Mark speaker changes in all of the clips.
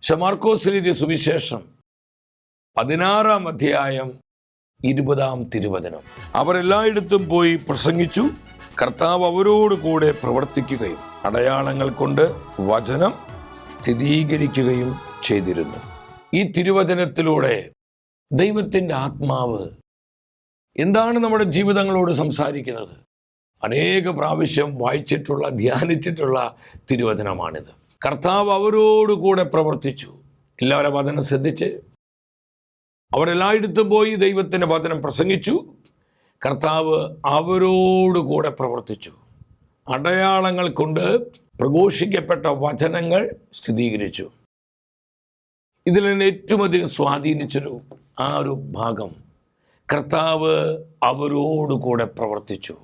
Speaker 1: മാർക്കോസ് എഴുതിയ സുവിശേഷം 16-ാം അധ്യായം 20-ാം തിരുവചനം. അവർ എല്ലായിടത്തും പോയി പ്രസംഗിച്ചു, കർത്താവ് അവരോട് കൂടെ പ്രവർത്തിക്കുകയും അടയാളങ്ങൾ കൊണ്ട് വചനം സ്ഥിരീകരിക്കുകയും ചെയ്തിരുന്നു. ഈ തിരുവചനത്തിലൂടെ ദൈവത്തിൻ്റെ ആത്മാവ് എന്താണ് നമ്മുടെ ജീവിതങ്ങളോട് സംസാരിക്കുന്നത്? അനേക പ്രാവശ്യം വായിച്ചിട്ടുള്ള, ധ്യാനിച്ചിട്ടുള്ള തിരുവചനമാണിത്. കർത്താവ് അവരോട് കൂടെ പ്രവർത്തിച്ചു. എല്ലാവരും വചനം ശ്രദ്ധിച്ച്, അവരെല്ലായിടത്തും പോയി ദൈവത്തിൻ്റെ വചനം പ്രസംഗിച്ചു, കർത്താവ് അവരോട് കൂടെ പ്രവർത്തിച്ചു, അടയാളങ്ങൾ കൊണ്ട് പ്രഘോഷിക്കപ്പെട്ട വചനങ്ങൾ സ്ഥിരീകരിച്ചു. ഇതിൽ എന്നെ ഏറ്റവും അധികം സ്വാധീനിച്ചൊരു ഒരു ഭാഗം, കർത്താവ് അവരോട് കൂടെ പ്രവർത്തിച്ചു.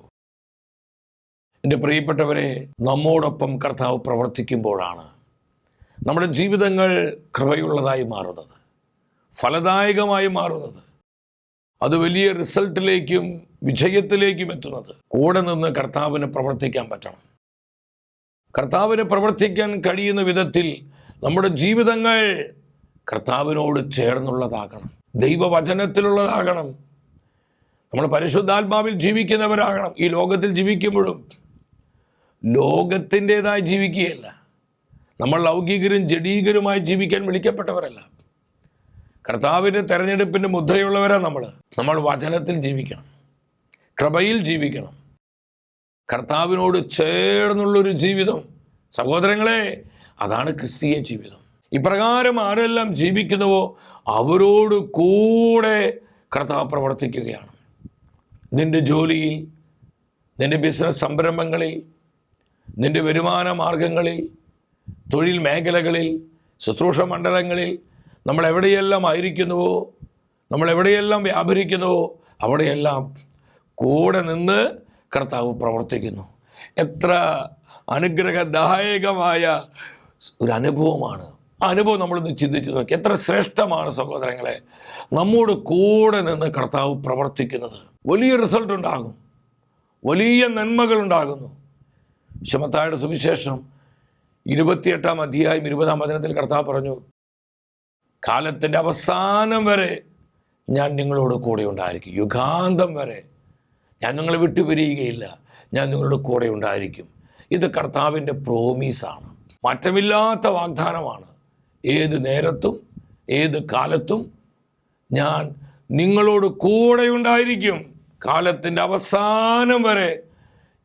Speaker 1: എൻ്റെ പ്രിയപ്പെട്ടവരെ, നമ്മോടൊപ്പം കർത്താവ് പ്രവർത്തിക്കുമ്പോഴാണ് നമ്മുടെ ജീവിതങ്ങൾ കൃപയുള്ളതായി മാറുന്നത്, ഫലദായകമായി മാറുന്നത്, അത് വലിയ റിസൾട്ടിലേക്കും വിജയത്തിലേക്കും എത്തുന്നത്. കൂടെ നിന്ന് കർത്താവിന് പ്രവർത്തിക്കാൻ പറ്റണം. കർത്താവിന് പ്രവർത്തിക്കാൻ കഴിയുന്ന വിധത്തിൽ നമ്മുടെ ജീവിതങ്ങൾ കർത്താവിനോട് ചേർന്നുള്ളതാകണം, ദൈവവചനത്തിലുള്ളതാകണം. നമ്മൾ പരിശുദ്ധാത്മാവിൽ ജീവിക്കുന്നവരാകണം. ഈ ലോകത്തിൽ ജീവിക്കുമ്പോഴും ലോകത്തിൻ്റെതായി ജീവിക്കുകയല്ല. നമ്മൾ ലൗകികരും ജഡീകരുമായി ജീവിക്കാൻ വിളിക്കപ്പെട്ടവരല്ല. കർത്താവിൻ്റെ തെരഞ്ഞെടുപ്പിൻ്റെ മുദ്രയുള്ളവരാണ് നമ്മൾ വചനത്തിൽ ജീവിക്കണം, കൃപയിൽ ജീവിക്കണം, കർത്താവിനോട് ചേർന്നുള്ളൊരു ജീവിതം. സഹോദരങ്ങളെ, അതാണ് ക്രിസ്തീയ ജീവിതം. ഇപ്രകാരം ആരെല്ലാം ജീവിക്കുന്നുവോ അവരോട് കൂടെ കർത്താവ് പ്രവർത്തിക്കുകയാണ്. നിന്റെ ജോലിയിൽ, നിന്റെ ബിസിനസ് സംരംഭങ്ങളിൽ, നിന്റെ വരുമാന മാർഗങ്ങളിൽ, തൊഴിൽ മേഖലകളിൽ, ശുശ്രൂഷ മണ്ഡലങ്ങളിൽ, നമ്മൾ എവിടെയെല്ലാം ആയിരിക്കുന്നുവോ, നമ്മൾ എവിടെയെല്ലാം വ്യാപരിക്കുന്നുവോ അവിടെയെല്ലാം കൂടെ നിന്ന് കർത്താവ് പ്രവർത്തിക്കുന്നു. എത്ര അനുഗ്രഹദായകമായ ഒരു അനുഭവമാണ്. ആ അനുഭവം നമ്മളൊന്ന് ചിന്തിച്ച് നോക്കി. എത്ര ശ്രേഷ്ഠമാണ് സഹോദരങ്ങളെ, നമ്മോട് കൂടെ നിന്ന് കർത്താവ് പ്രവർത്തിക്കുന്നത്. വലിയ റിസൾട്ട് ഉണ്ടാകും, വലിയ നന്മകൾ ഉണ്ടാകുന്നു. മത്തായിയുടെ സുവിശേഷം 28-ാം അധ്യായം 20-ാം വചനത്തിൽ കർത്താവ് പറഞ്ഞു, കാലത്തിൻ്റെ അവസാനം വരെ ഞാൻ നിങ്ങളോട് കൂടെ ഉണ്ടായിരിക്കും, യുഗാന്തം വരെ ഞാൻ നിങ്ങളെ വിട്ടുപിരിയുകയില്ല, ഞാൻ നിങ്ങളുടെ കൂടെ ഉണ്ടായിരിക്കും. ഇത് കർത്താവിൻ്റെ പ്രോമീസാണ്, മാറ്റമില്ലാത്ത വാഗ്ദാനമാണ്. ഏത് നേരത്തും ഏത് കാലത്തും ഞാൻ നിങ്ങളോട് കൂടെ ഉണ്ടായിരിക്കും, കാലത്തിൻ്റെ അവസാനം വരെ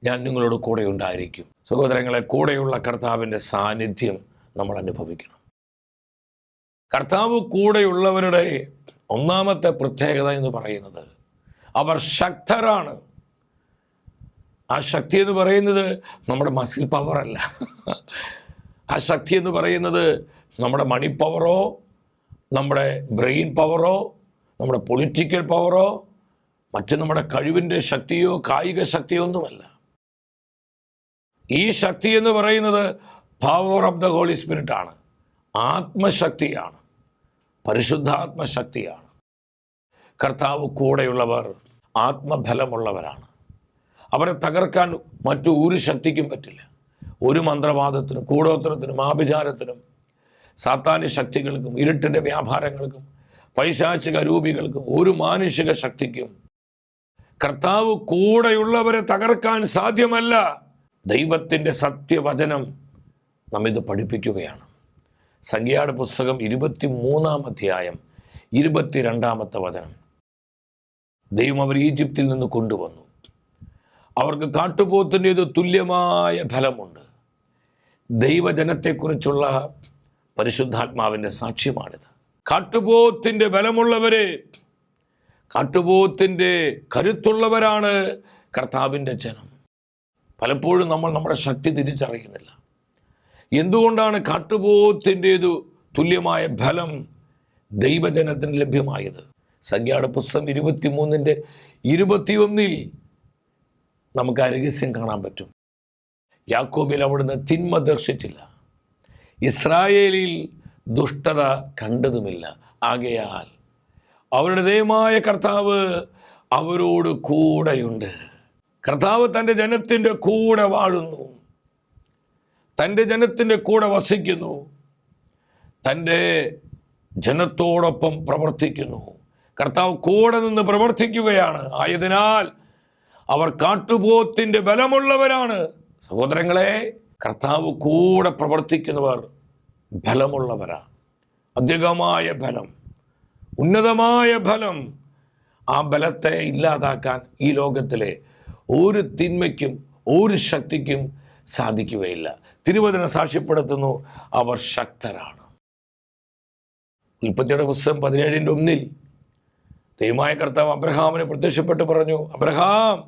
Speaker 1: ഞാൻ നിങ്ങളോട് കൂടെ ഉണ്ടായിരിക്കും. സഹോദരങ്ങളെ, കൂടെയുള്ള കർത്താവിൻ്റെ സാന്നിധ്യം നമ്മൾ അനുഭവിക്കണം. കർത്താവ് കൂടെയുള്ളവരുടെ ഒന്നാമത്തെ പ്രത്യേകത എന്ന് പറയുന്നത് അവർ ശക്തരാണ്. ആ ശക്തി എന്ന് പറയുന്നത് നമ്മുടെ മസിൽ പവറല്ല. ആ ശക്തി എന്ന് പറയുന്നത് നമ്മുടെ മണി പവറോ, നമ്മുടെ ബ്രെയിൻ പവറോ, നമ്മുടെ പൊളിറ്റിക്കൽ പവറോ, മറ്റ് നമ്മുടെ കഴിവിൻ്റെ ശക്തിയോ കായിക ശക്തിയോ ഒന്നുമല്ല. ഈ ശക്തി എന്ന് പറയുന്നത് power of the holy spirit ആണ്, ആത്മശക്തിയാണ്, പരിശുദ്ധാത്മശക്തിയാണ്. കർത്താവ് കൂടെയുള്ളവർ ആത്മബലമുള്ളവരാണ്. അവരെ തകർക്കാൻ മറ്റു ഒരു ശക്തിക്കും പറ്റില്ല. ഒരു മന്ത്രവാദത്തിനും കൂടോത്രത്തിനും ആഭിചാരത്തിനും സാത്താന്യ ശക്തികൾക്കും ഇരുട്ടിൻ്റെ വ്യാപാരങ്ങൾക്കും പൈശാചിക രൂപികൾക്കും ഒരു മാനുഷിക ശക്തിക്കും കർത്താവ് കൂടെയുള്ളവരെ തകർക്കാൻ സാധ്യമല്ല. ദൈവത്തിൻ്റെ സത്യവചനം നമ്മിത് പഠിപ്പിക്കുകയാണ്. സംഖ്യയുടെ പുസ്തകം 23-ാം അധ്യായം 22-ാമത്തെ വചനം. ദൈവം അവർ ഈജിപ്തിൽ നിന്ന് കൊണ്ടുവന്നു. അവർക്ക് കാട്ടുപോത്തിൻ്റേത് തുല്യമായ ഫലമുണ്ട്. ദൈവജനത്തെക്കുറിച്ചുള്ള പരിശുദ്ധാത്മാവിൻ്റെ സാക്ഷ്യമാണിത്. കാട്ടുപോത്തിൻ്റെ ബലമുള്ളവരെ, കാട്ടുപോത്തിൻ്റെ കരുത്തുള്ളവരാണ് കർത്താവിൻ്റെ ജനം. പലപ്പോഴും നമ്മൾ നമ്മുടെ ശക്തി തിരിച്ചറിയുന്നില്ല. എന്തുകൊണ്ടാണ് കാട്ടുപോത്തിൻ്റേതു തുല്യമായ ഫലം ദൈവജനത്തിന് ലഭ്യമായത്? സംഖ്യയുടെ പുസ്തകം 23-ന്റെ 21-ൽ നമുക്ക് ആ രഹസ്യം കാണാൻ പറ്റും. യാക്കോബിൽ അവിടുന്ന് തിന്മ ദർശിച്ചില്ല, ഇസ്രായേലിൽ ദുഷ്ടത കണ്ടതുമില്ല. ആകയാൽ അവരുടെ ദൈവമായ കർത്താവ് അവരോട് കൂടെയുണ്ട്. കർത്താവ് തൻ്റെ ജനത്തിൻ്റെ കൂടെ വാഴുന്നു, തൻ്റെ ജനത്തിൻ്റെ കൂടെ വസിക്കുന്നു, തൻ്റെ ജനത്തോടൊപ്പം പ്രവർത്തിക്കുന്നു. കർത്താവ് കൂടെ നിന്ന് പ്രവർത്തിക്കുകയാണ്. ആയതിനാൽ അവർ കാട്ടുപോത്തിൻ്റെ ബലമുള്ളവരാണ്. സഹോദരങ്ങളെ, കർത്താവ് കൂടെ പ്രവർത്തിക്കുന്നവർ ബലമുള്ളവരാണ്. അധികമായ ബലം, ഉന്നതമായ ബലം. ആ ബലത്തെ ഇല്ലാതാക്കാൻ ഈ ലോകത്തിലെ ഒരു തിന്മയ്ക്കും ഒരു ശക്തിക്കും സാധിക്കുകയില്ല. തിരുവചനം സാക്ഷ്യപ്പെടുത്തുന്നു, അവർ ശക്തരാണ്. ഉൽപ്പത്തിയുടെ പുസ്തകം 17:1 ദൈവമായ കർത്താവ് അബ്രഹാമിന് പ്രത്യക്ഷപ്പെട്ട് പറഞ്ഞു, Abraham,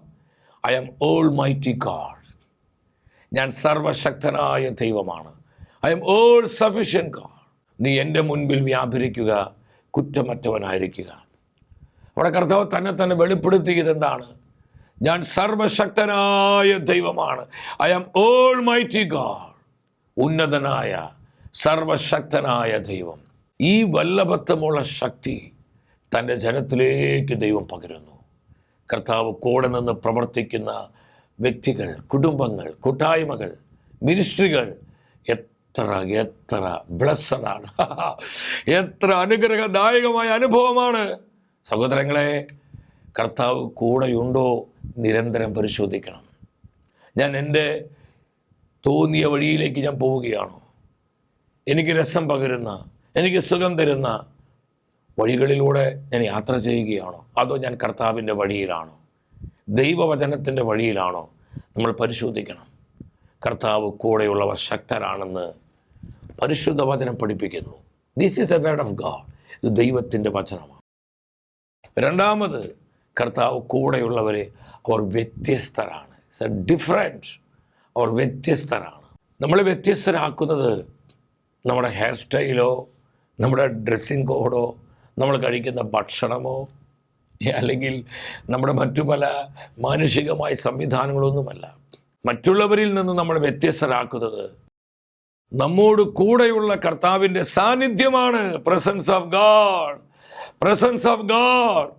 Speaker 1: I am almighty God. ഞാൻ സർവശക്തനായ ദൈവമാണ്. I am all sufficient God. നീ എൻ്റെ മുൻപിൽ വ്യാപരിക്കുക, കുറ്റമറ്റവനായിരിക്കുക. അവിടെ കർത്താവ് തന്നെ വെളിപ്പെടുത്തിയത് എന്താണ്? ഞാൻ സർവശക്തനായ ദൈവമാണ്. I am almighty God. ഉന്നതനായ സർവശക്തനായ ദൈവം. ഈ വല്ലഭത്വമുള്ള ശക്തി തൻ്റെ ജനത്തിലേക്ക് ദൈവം പകരുന്നു. കർത്താവ് കൂടെ നിന്ന് പ്രവർത്തിക്കുന്ന വ്യക്തികൾ, കുടുംബങ്ങൾ, കൂട്ടായ്മകൾ, മിനിസ്ട്രികൾ എത്ര ബ്ലെസ്സഡാണ്. എത്ര അനുഗ്രഹദായകമായ അനുഭവമാണ്. സഹോദരങ്ങളെ, കർത്താവ് കൂടെയുണ്ടോ നിരന്തരം പരിശോധിക്കണം. ഞാൻ എൻ്റെ തോന്നിയ വഴിയിലേക്ക് ഞാൻ പോവുകയാണോ? എനിക്ക് രസം പകരുന്ന, എനിക്ക് സുഖം തരുന്ന വഴികളിലൂടെ ഞാൻ യാത്ര ചെയ്യുകയാണോ? അതോ ഞാൻ കർത്താവിൻ്റെ വഴിയിലാണോ? ദൈവവചനത്തിൻ്റെ വഴിയിലാണോ? നമ്മൾ പരിശോധിക്കണം. കർത്താവ് കൂടെയുള്ളവർ ശക്തരാണെന്ന് പരിശുദ്ധ വചനം പഠിപ്പിക്കുന്നു. This is the word of God. ഇത് ദൈവത്തിൻ്റെ വചനമാണ്. രണ്ടാമത്, കർത്താവ് കൂടെയുള്ളവരെ അവർ വ്യത്യസ്തരാണ്. It's A different. അവർ വ്യത്യസ്തരാണ്. നമ്മളെ വ്യത്യസ്തരാക്കുന്നത് നമ്മുടെ ഹെയർ സ്റ്റൈലോ, നമ്മുടെ ഡ്രസ്സിങ് കോഡോ, നമ്മൾ കഴിക്കുന്ന ഭക്ഷണമോ, അല്ലെങ്കിൽ നമ്മുടെ മറ്റു പല മാനുഷികമായ സംവിധാനങ്ങളൊന്നുമല്ല. മറ്റുള്ളവരിൽ നിന്ന് നമ്മൾ വ്യത്യസ്തരാക്കുന്നത് നമ്മോട് കൂടെയുള്ള കർത്താവിൻ്റെ സാന്നിധ്യമാണ്. Presence of God. Presence of God.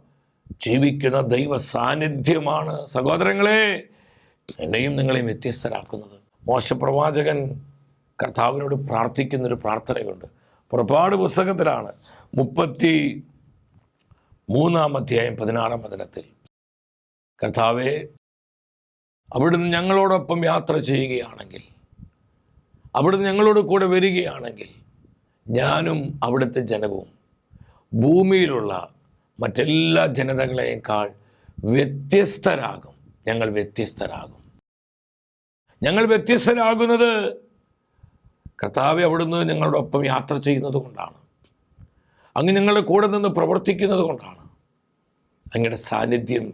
Speaker 1: ജീവിക്കുന്ന ദൈവ സാന്നിധ്യമാണ് സഹോദരങ്ങളെ എന്നെയും നിങ്ങളെയും വ്യത്യസ്തരാക്കുന്നത്. മോശപ്രവാചകൻ കർത്താവിനോട് പ്രാർത്ഥിക്കുന്നൊരു പ്രാർത്ഥനയുണ്ട്. പുറപ്പാട് പുസ്തകത്തിലാണ് 33 അധ്യായം 16 വചനത്തിൽ, കർത്താവേ, അവിടുന്ന് ഞങ്ങളോടൊപ്പം യാത്ര ചെയ്യുകയാണെങ്കിൽ, അവിടുന്ന് ഞങ്ങളോട് കൂടെ വരികയാണെങ്കിൽ, ഞാനും അവിടുത്തെ ജനവും ഭൂമിയിലുള്ള മറ്റെല്ലാ ജനതകളെക്കാൾ വ്യത്യസ്തരാകും. ഞങ്ങൾ വ്യത്യസ്തരാകും. ഞങ്ങൾ വ്യത്യസ്തരാകുന്നത് കർത്താവെ അവിടുന്ന് ഞങ്ങളോടൊപ്പം യാത്ര ചെയ്യുന്നത് കൊണ്ടാണ്. അങ്ങ് ഞങ്ങളുടെ കൂടെ നിന്ന് പ്രവർത്തിക്കുന്നത് കൊണ്ടാണ്. അങ്ങയുടെ സാന്നിധ്യം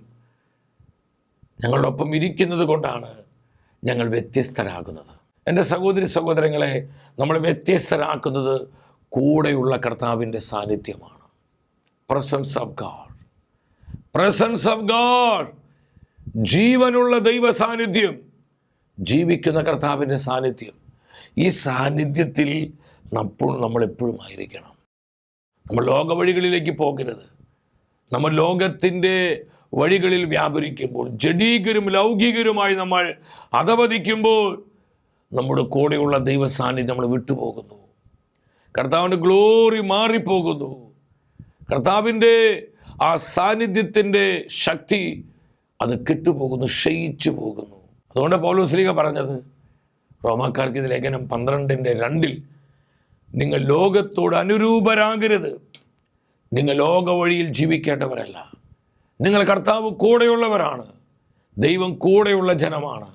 Speaker 1: ഞങ്ങളോടൊപ്പം ഇരിക്കുന്നത് കൊണ്ടാണ് ഞങ്ങൾ വ്യത്യസ്തരാകുന്നത്. എൻ്റെ സഹോദരി സഹോദരങ്ങളെ, നമ്മൾ വ്യത്യസ്തരാക്കുന്നത് കൂടെയുള്ള കർത്താവിൻ്റെ സാന്നിധ്യമാണ്. Presence of God. Presence of God. ജീവനുള്ള ദൈവ സാന്നിധ്യം, ജീവിക്കുന്ന കർത്താവിൻ്റെ സാന്നിധ്യം. ഈ സാന്നിധ്യത്തിൽ നമ്മളെപ്പോഴും ആയിരിക്കണം. നമ്മൾ ലോക വഴികളിലേക്ക് പോകരുത്. നമ്മൾ ലോകത്തിൻ്റെ വഴികളിൽ വ്യാപരിക്കുമ്പോൾ, ജഡീകരും ലൗകികരുമായി നമ്മൾ അധപതിക്കുമ്പോൾ, നമ്മുടെ കൂടെയുള്ള ദൈവ സാന്നിധ്യം നമ്മൾ വിട്ടുപോകുന്നു. കർത്താവിൻ്റെ ഗ്ലോറി മാറിപ്പോകുന്നു. കർത്താവിൻ്റെ ആ സാന്നിധ്യത്തിൻ്റെ ശക്തി അത് കെട്ടുപോകുന്നു, ക്ഷയിച്ചു പോകുന്നു. അതുകൊണ്ട് പൗലോസ്ലീഹ പറഞ്ഞത് റോമാക്കാർക്ക് ഇത് ലേഖനം 12:2, നിങ്ങൾ ലോകത്തോട് അനുരൂപരാകരുത്. നിങ്ങൾ ലോക വഴിയിൽ ജീവിക്കേണ്ടവരല്ല. നിങ്ങൾ കർത്താവ് കൂടെയുള്ളവരാണ്. ദൈവം കൂടെയുള്ള ജനമാണ്.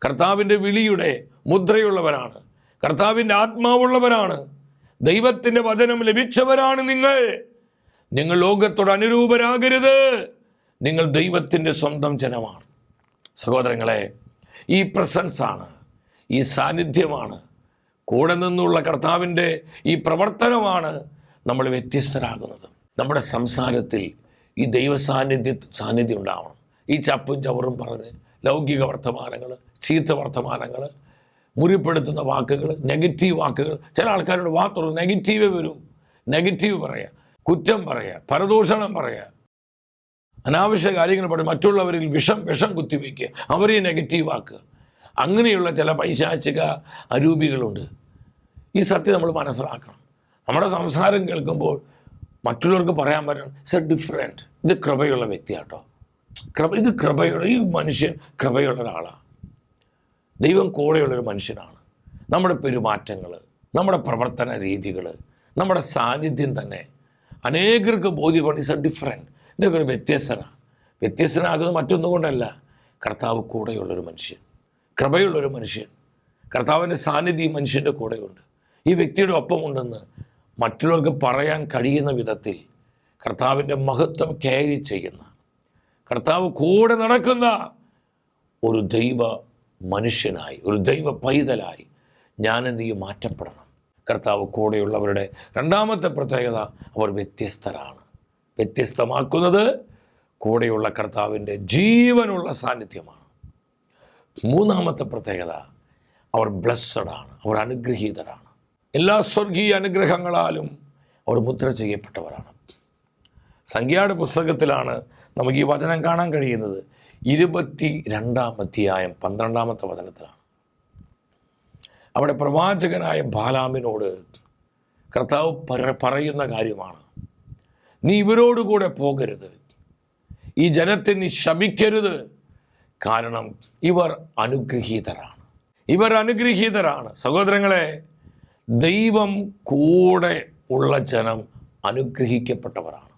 Speaker 1: കർത്താവിൻ്റെ വിളിയുടെ മുദ്രയുള്ളവരാണ്. കർത്താവിൻ്റെ ആത്മാവുള്ളവരാണ്. ദൈവത്തിൻ്റെ വചനം ലഭിച്ചവരാണ് നിങ്ങൾ. നിങ്ങൾ ലോകത്തോട് അനുരൂപരാകരുത്. നിങ്ങൾ ദൈവത്തിൻ്റെ സ്വന്തം ജനമാണ്. സഹോദരങ്ങളെ, ഈ പ്രസൻസാണ്, ഈ സാന്നിധ്യമാണ്, കൂടെ നിന്നുള്ള കർത്താവിൻ്റെ ഈ പ്രവർത്തനമാണ് നമ്മൾ വ്യത്യസ്തരാകുന്നത്. നമ്മുടെ സംസാരത്തിൽ ഈ ദൈവ സാന്നിധ്യം ഉണ്ടാവണം. ഈ ചപ്പും ചവറും പറഞ്ഞ് ലൗകിക വർത്തമാനങ്ങൾ, ചീത്ത വർത്തമാനങ്ങൾ, മുറിപ്പെടുത്തുന്ന വാക്കുകൾ, നെഗറ്റീവ് വാക്കുകൾ. ചില ആൾക്കാരോട് വാക്കുള്ളൂ, നെഗറ്റീവേ വരൂ. നെഗറ്റീവ് പറയുക, കുറ്റം പറയുക, പരദൂഷണം പറയുക, അനാവശ്യ കാര്യങ്ങൾ പറയും, മറ്റുള്ളവരിൽ വിഷം കുത്തിവെക്കുക, അവരെ നെഗറ്റീവ് ആക്കുക. അങ്ങനെയുള്ള ചില പൈശാചിക അരൂപികളുണ്ട്. ഈ സത്യം നമ്മൾ മനസ്സിലാക്കണം. നമ്മുടെ സംസാരം കേൾക്കുമ്പോൾ മറ്റുള്ളവർക്ക് പറയാൻ പറ്റണം ഇറ്റ്സ് എ ഡിഫറെൻറ്റ്, ഇത് കൃപയുള്ള വ്യക്തിയാട്ടോ, ഇത് കൃപയുള്ള, ഈ മനുഷ്യൻ കൃപയുള്ള ഒരാളാണ്, ദൈവം കൂടെയുള്ളൊരു മനുഷ്യനാണ്. നമ്മുടെ പെരുമാറ്റങ്ങൾ, നമ്മുടെ പ്രവർത്തന രീതികൾ, നമ്മുടെ സാന്നിധ്യം തന്നെ അനേകർക്ക് ബോധ്യപ്പെടും ഇറ്റ്സ് എ ഡിഫറെൻറ്റ്, ഇതൊക്കെ ഒരു വ്യത്യസ്തനാകുന്നത് മറ്റൊന്നും കൊണ്ടല്ല, കർത്താവ് കൂടെയുള്ളൊരു മനുഷ്യൻ, കൃപയുള്ളൊരു മനുഷ്യൻ, കർത്താവിൻ്റെ സാന്നിധ്യം മനുഷ്യൻ്റെ കൂടെയുണ്ട്, ഈ വ്യക്തിയുടെ ഒപ്പമുണ്ടെന്ന് മറ്റുള്ളവർക്ക് പറയാൻ കഴിയുന്ന വിധത്തിൽ കർത്താവിൻ്റെ മഹത്വം ക്യാരി ചെയ്യുന്ന, കർത്താവ് കൂടെ നടക്കുന്ന ഒരു ദൈവ മനുഷ്യനായി, ഒരു ദൈവ പൈതലായി ഞാൻ നീ മാറ്റപ്പെടണം. കർത്താവ് കൂടെയുള്ളവരുടെ രണ്ടാമത്തെ പ്രത്യേകത, അവർ വ്യത്യസ്തരാണ്. വ്യത്യസ്തമാക്കുന്നത് കൂടെയുള്ള കർത്താവിൻ്റെ ജീവനുള്ള സാന്നിധ്യമാണ്. മൂന്നാമത്തെ പ്രത്യേകത, അവർ ബ്ലെസ്സഡാണ്, അവർ അനുഗ്രഹീതരാണ്. എല്ലാ സ്വർഗീയ അനുഗ്രഹങ്ങളാലും അവർ മുദ്ര ചെയ്യപ്പെട്ടവരാണ്. സംഖ്യയുടെ പുസ്തകത്തിലാണ് നമുക്ക് ഈ വചനം കാണാൻ കഴിയുന്നത്. 22-ാം അധ്യായം 12-ാമത്തെ വചനത്തിലാണ്. അവിടെ പ്രവാചകനായ ബാലാമിനോട് കർത്താവ് പറയുന്ന കാര്യമാണ്, നീ ഇവരോടുകൂടെ പോകരുത്, ഈ ജനത്തെ നീ ശപിക്കരുത്, കാരണം ഇവർ അനുഗ്രഹീതരാണ്, ഇവർ അനുഗ്രഹീതരാണ്. സഹോദരങ്ങളെ, ദൈവം കൂടെ ഉള്ള ജനം അനുഗ്രഹിക്കപ്പെട്ടവരാണ്.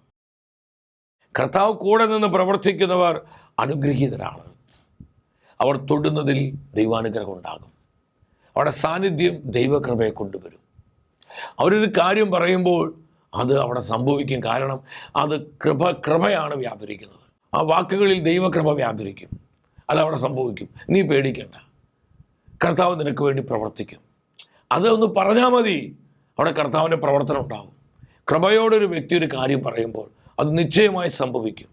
Speaker 1: കർത്താവ് കൂടെ നിന്ന് പ്രവർത്തിക്കുന്നവർ അനുഗ്രഹീതരാണ്. അവർ തൊടുന്നതിൽ ദൈവാനുഗ്രഹം ഉണ്ടാകും, അവിടെ സാന്നിധ്യം ദൈവകൃപയെ കൊണ്ടുവരും. അവരൊരു കാര്യം പറയുമ്പോൾ അത് അവിടെ സംഭവിക്കും, കാരണം അത് കൃപയാണ് വ്യാപരിക്കുന്നത്. ആ വാക്കുകളിൽ ദൈവകൃപ വ്യാപരിക്കും, അതവിടെ സംഭവിക്കും. നീ പേടിക്കേണ്ട, കർത്താവ് നിനക്ക് വേണ്ടി പ്രവർത്തിക്കും. അതൊന്ന് പറഞ്ഞാൽ മതി, അവിടെ കർത്താവിൻ്റെ പ്രവർത്തനം ഉണ്ടാകും. കൃപയോടൊരു വ്യക്തി ഒരു കാര്യം പറയുമ്പോൾ അത് നിശ്ചയമായി സംഭവിക്കും.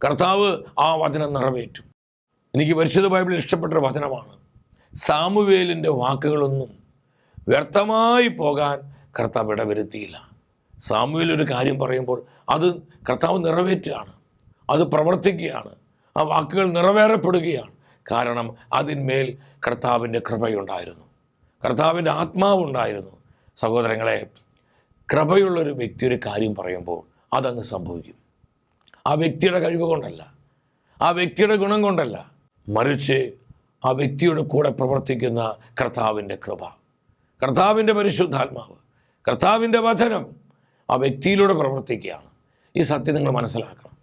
Speaker 1: കർത്താവ് ആ വചനം നിറവേറ്റും. എനിക്ക് പരിശുദ്ധ ബൈബിളിൽ ഇഷ്ടപ്പെട്ടൊരു വചനമാണ്. സാമുവേലിൻ്റെ വാക്കുകളൊന്നും വ്യർത്ഥമായി പോകാൻ കർത്താവ് ഇടവരുത്തിയില്ല. സാമുവേൽ ഒരു കാര്യം പറയുമ്പോൾ അത് കർത്താവ് നിറവേറ്റുകയാണ്, അത് പ്രവർത്തിക്കുകയാണ്, ആ വാക്കുകൾ നിറവേറപ്പെടുകയാണ്. കാരണം അതിന്മേൽ കർത്താവിൻ്റെ കൃപയുണ്ടായിരുന്നു, കർത്താവിൻ്റെ ആത്മാവുണ്ടായിരുന്നു. സഹോദരങ്ങളെ, കൃപയുള്ളൊരു വ്യക്തി ഒരു കാര്യം പറയുമ്പോൾ അതങ്ങ് സംഭവിക്കും. ആ വ്യക്തിയുടെ കഴിവ് കൊണ്ടല്ല, ആ വ്യക്തിയുടെ ഗുണം കൊണ്ടല്ല, മറിച്ച് ആ വ്യക്തിയുടെ കൂടെ പ്രവർത്തിക്കുന്ന കർത്താവിൻ്റെ കൃപ, കർത്താവിൻ്റെ പരിശുദ്ധാത്മാവ്, കർത്താവിൻ്റെ വചനം ആ വ്യക്തിയിലൂടെ പ്രവർത്തിക്കുകയാണ്. ഈ സത്യം നിങ്ങൾ മനസ്സിലാക്കണം.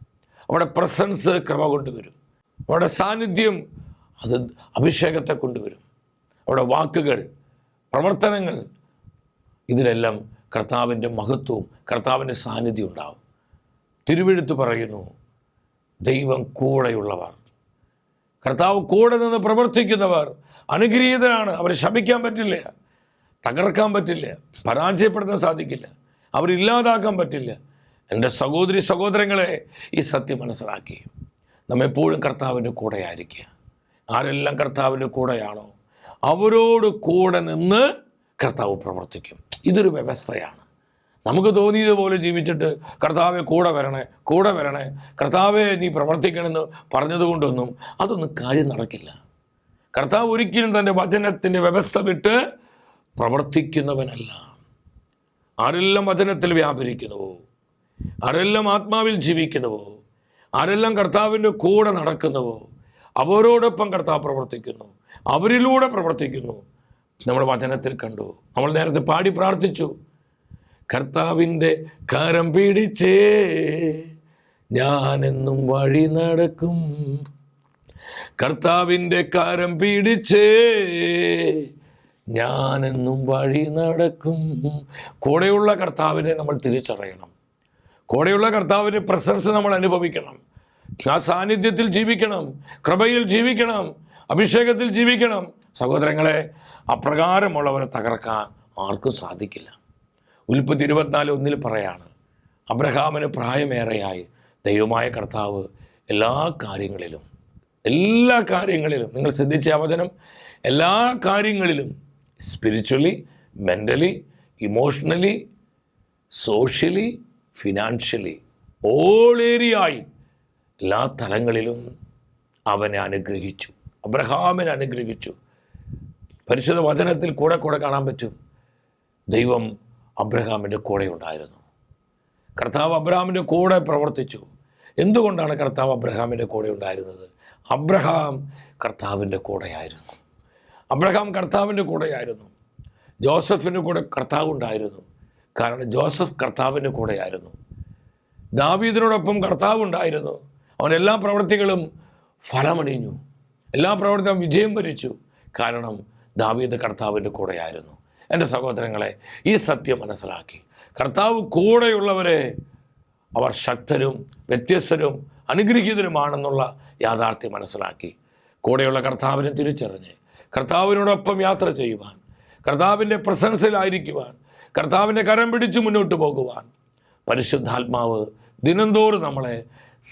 Speaker 1: അവിടെ പ്രസൻസ് കൃപ കൊണ്ടുവരും, അവിടെ സാന്നിധ്യം അത് അഭിഷേകത്തെ കൊണ്ടുവരും, അവിടെ വാക്കുകൾ, പ്രവർത്തനങ്ങൾ, ഇതിലെല്ലാം കർത്താവിൻ്റെ മഹത്വവും കർത്താവിൻ്റെ സാന്നിധ്യം ഉണ്ടാവും. തിരുവെഴുത്ത് പറയുന്നു, ദൈവം കൂടെയുള്ളവർ, കർത്താവ് കൂടെ നിന്ന് പ്രവർത്തിക്കുന്നവർ അനുഗ്രഹീതരാണ്. അവരെ ശപിക്കാൻ പറ്റില്ല, തകർക്കാൻ പറ്റില്ല, പരാജയപ്പെടുത്താൻ സാധിക്കില്ല, അവരില്ലാതാക്കാൻ പറ്റില്ല. എൻ്റെ സഹോദരി സഹോദരങ്ങളെ, ഈ സത്യം മനസ്സിലാക്കി നമ്മെപ്പോഴും കർത്താവിൻ്റെ കൂടെ ആയിരിക്കുക. ആരെല്ലാം കർത്താവിൻ്റെ കൂടെയാണോ അവരോട് കൂടെ നിന്ന് കർത്താവ് പ്രവർത്തിക്കും. ഇതൊരു വ്യവസ്ഥയാണ്. നമുക്ക് തോന്നിയതുപോലെ ജീവിച്ചിട്ട് കർത്താവെ കൂടെ വരണേ, കൂടെ വരണേ, കർത്താവെ നീ പ്രവർത്തിക്കണമെന്ന് പറഞ്ഞതുകൊണ്ടൊന്നും അതൊന്നും കാര്യം നടക്കില്ല. കർത്താവ് ഒരിക്കലും തൻ്റെ വചനത്തിൻ്റെ വ്യവസ്ഥ വിട്ട് പ്രവർത്തിക്കുന്നവനല്ല. ആരെല്ലാം വചനത്തിൽ വ്യാപരിക്കുന്നുവോ, ആരെല്ലാം ആത്മാവിൽ ജീവിക്കുന്നുവോ, ആരെല്ലാം കർത്താവിൻ്റെ കൂടെ നടക്കുന്നുവോ, അവരോടൊപ്പം കർത്താവ് പ്രവർത്തിക്കുന്നു, അവരിലൂടെ പ്രവർത്തിക്കുന്നു. നമ്മൾ വചനത്തിൽ കണ്ടു, നമ്മൾ നേരത്തെ പാടി പ്രാർത്ഥിച്ചു, കർത്താവിൻ്റെ കരം പിടിച്ചേ ഞാനെന്നും വഴി നടക്കും, കർത്താവിൻ്റെ കരം പിടിച്ചേ ഞാനെന്നും വഴി നടക്കും. കൂടെയുള്ള കർത്താവിനെ നമ്മൾ തിരിച്ചറിയണം, കൂടെയുള്ള കർത്താവിൻ്റെ പ്രസൻസ് നമ്മൾ അനുഭവിക്കണം, ആ സാന്നിധ്യത്തിൽ ജീവിക്കണം, കൃപയിൽ ജീവിക്കണം, അഭിഷേകത്തിൽ ജീവിക്കണം. സഹോദരങ്ങളെ, അപ്രകാരമുള്ളവരെ തകർക്കാൻ ആർക്കും സാധിക്കില്ല. ഉൽപ്പത്തി 24:1 പറയാണ്, അബ്രഹാമിന് പ്രായമേറെയായി ദൈവമായ കർത്താവ് എല്ലാ കാര്യങ്ങളിലും നിങ്ങൾ ശ്രദ്ധിച്ച വചനം, എല്ലാ കാര്യങ്ങളിലും spiritually, mentally, emotionally, socially, financially, all ഏരിയയായി എല്ലാ തലങ്ങളിലും അവനെ അനുഗ്രഹിച്ചു, അബ്രഹാമിനെ അനുഗ്രഹിച്ചു. പരിശുദ്ധ വചനത്തിൽ കൂടെ കാണാൻ പറ്റും. ദൈവം അബ്രഹാമിൻ്റെ കൂടെ ഉണ്ടായിരുന്നു. കർത്താവ് അബ്രഹാമിൻ്റെ കൂടെ പ്രവർത്തിച്ചു. എന്തുകൊണ്ടാണ് കർത്താവ് അബ്രഹാമിൻ്റെ കൂടെ ഉണ്ടായിരുന്നത്? അബ്രഹാം കർത്താവിൻ്റെ കൂടെയായിരുന്നു. അബ്രഹാം കർത്താവിൻ്റെ കൂടെയായിരുന്നു. ജോസഫിൻ്റെ കൂടെ കർത്താവ് ഉണ്ടായിരുന്നു. കാരണം ജോസഫ് കർത്താവിൻ്റെ കൂടെയായിരുന്നു. ദാവീദിനോടൊപ്പം കർത്താവ് ഉണ്ടായിരുന്നു. അവൻ എല്ലാ പ്രവൃത്തികളും ഫലമണിഞ്ഞു. എല്ലാ പ്രവൃത്തിയും വിജയം വരിച്ചു. കാരണം ദാവീദ് കർത്താവിൻ്റെ കൂടെയായിരുന്നു. എൻ്റെ സഹോദരങ്ങളെ, ഈ സത്യം മനസ്സിലാക്കി കർത്താവ് കൂടെയുള്ളവരെ അവർ ശക്തരും വ്യത്യസ്തരും അനുഗ്രഹീതരുമാണെന്നുള്ള യാഥാർത്ഥ്യം മനസ്സിലാക്കി കൂടെയുള്ള കർത്താവിനെ തിരിച്ചറിഞ്ഞ് കർത്താവിനോടൊപ്പം യാത്ര ചെയ്യുവാൻ, കർത്താവിൻ്റെ പ്രസൻസിലായിരിക്കുവാൻ, കർത്താവിൻ്റെ കരം പിടിച്ച് മുന്നോട്ട് പോകുവാൻ പരിശുദ്ധാത്മാവ് ദിനംതോറും നമ്മളെ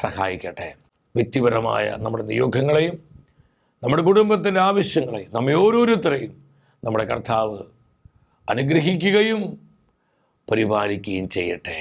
Speaker 1: സഹായിക്കട്ടെ. വ്യക്തിപരമായ നമ്മുടെ നിയോഗങ്ങളെയും നമ്മുടെ കുടുംബത്തിൻ്റെ ആവശ്യങ്ങളെയും നമ്മെ ഓരോരുത്തരെയും നമ്മുടെ കർത്താവ് അനുഗ്രഹിക്കുകയും പരിപാലിക്കുകയും ചെയ്യട്ടെ.